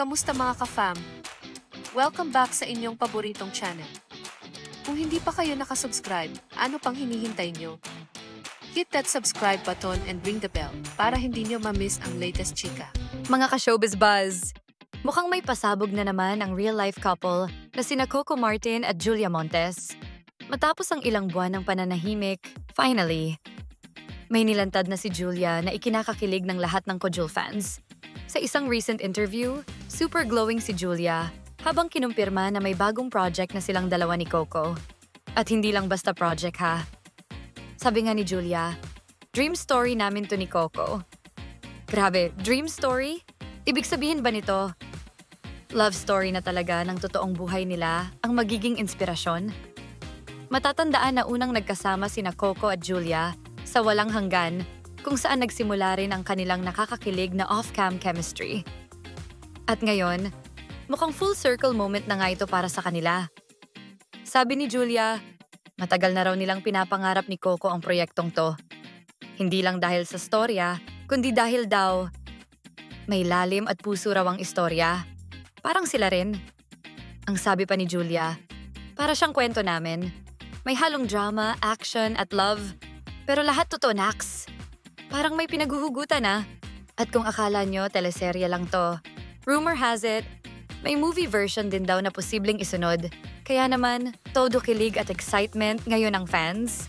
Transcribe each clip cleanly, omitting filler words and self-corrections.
Kamusta mga ka-fam? Welcome back sa inyong paboritong channel. Kung hindi pa kayo nakasubscribe, ano pang hinihintay nyo? Hit that subscribe button and ring the bell para hindi nyo ma-miss ang latest chika. Mga ka-showbiz buzz, mukhang may pasabog na naman ang real-life couple na sina Coco Martin at Julia Montes. Matapos ang ilang buwan ng pananahimik, finally, may nilantad na si Julia na ikinakakilig ng lahat ng Kojol fans. Sa isang recent interview, super glowing si Julia habang kinumpirma na may bagong project na silang dalawa ni Coco. At hindi lang basta project ha. Sabi nga ni Julia, dream story namin to ni Coco. Grabe, dream story? Ibig sabihin ba nito, love story na talaga ng totoong buhay nila ang magiging inspirasyon? Matatandaan na unang nagkasama sina Coco at Julia sa Walang Hanggan, kung saan nagsimula rin ang kanilang nakakakilig na off-cam chemistry. At ngayon, mukhang full circle moment na nga ito para sa kanila. Sabi ni Julia, matagal na raw nilang pinapangarap ni Coco ang proyektong to. Hindi lang dahil sa storya, kundi dahil daw may lalim at puso raw ang istorya. Parang sila rin. Ang sabi pa ni Julia, para siyang kwento namin. May halong drama, action at love, pero lahat totoo, Nax. Parang may pinaghuhugutan ah. At kung akala nyo teleserye lang to, rumor has it, may movie version din daw na posibleng isunod. Kaya naman, todo kilig at excitement ngayon ang fans.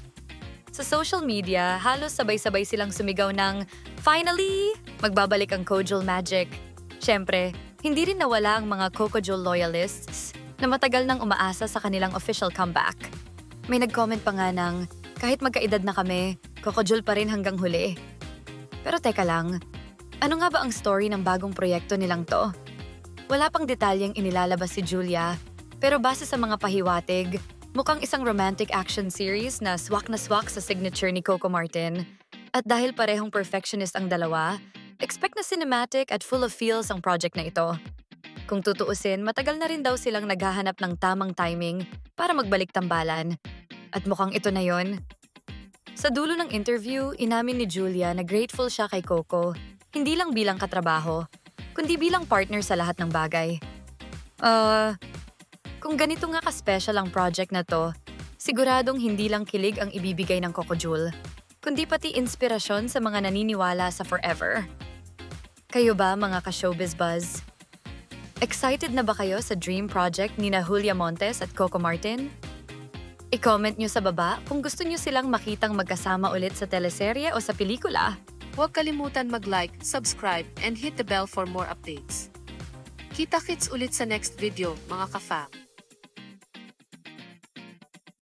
Sa social media, halos sabay-sabay silang sumigaw ng, finally! Magbabalik ang Kojol Magic. Siyempre, hindi rin nawala ang mga Kokojol loyalists na matagal nang umaasa sa kanilang official comeback. May nag-comment pa nga ng, kahit magkaedad na kami, Kokojol pa rin hanggang huli. Pero teka lang, ano nga ba ang story ng bagong proyekto nilang to? Wala pang detalyeng inilalabas si Julia, pero base sa mga pahiwatig, mukhang isang romantic action series na swak sa signature ni Coco Martin. At dahil parehong perfectionist ang dalawa, expect na cinematic at full of feels ang project na ito. Kung tutuusin, matagal na rin daw silang naghahanap ng tamang timing para magbalik tambalan. At mukhang ito na yon. Sa dulo ng interview, inamin ni Julia na grateful siya kay Coco, hindi lang bilang katrabaho, kundi bilang partner sa lahat ng bagay. Kung ganito nga ka-special ang project na to, siguradong hindi lang kilig ang ibibigay ng Kokojol, kundi pati inspirasyon sa mga naniniwala sa forever. Kayo ba mga ka-showbiz buzz? Excited na ba kayo sa dream project ni Julia Montes at Coco Martin? I-comment nyo sa baba kung gusto nyo silang makitang magkasama ulit sa teleserye o sa pelikula. Huwag kalimutan mag-like, subscribe, and hit the bell for more updates. Kita-kits ulit sa next video, mga ka-fam.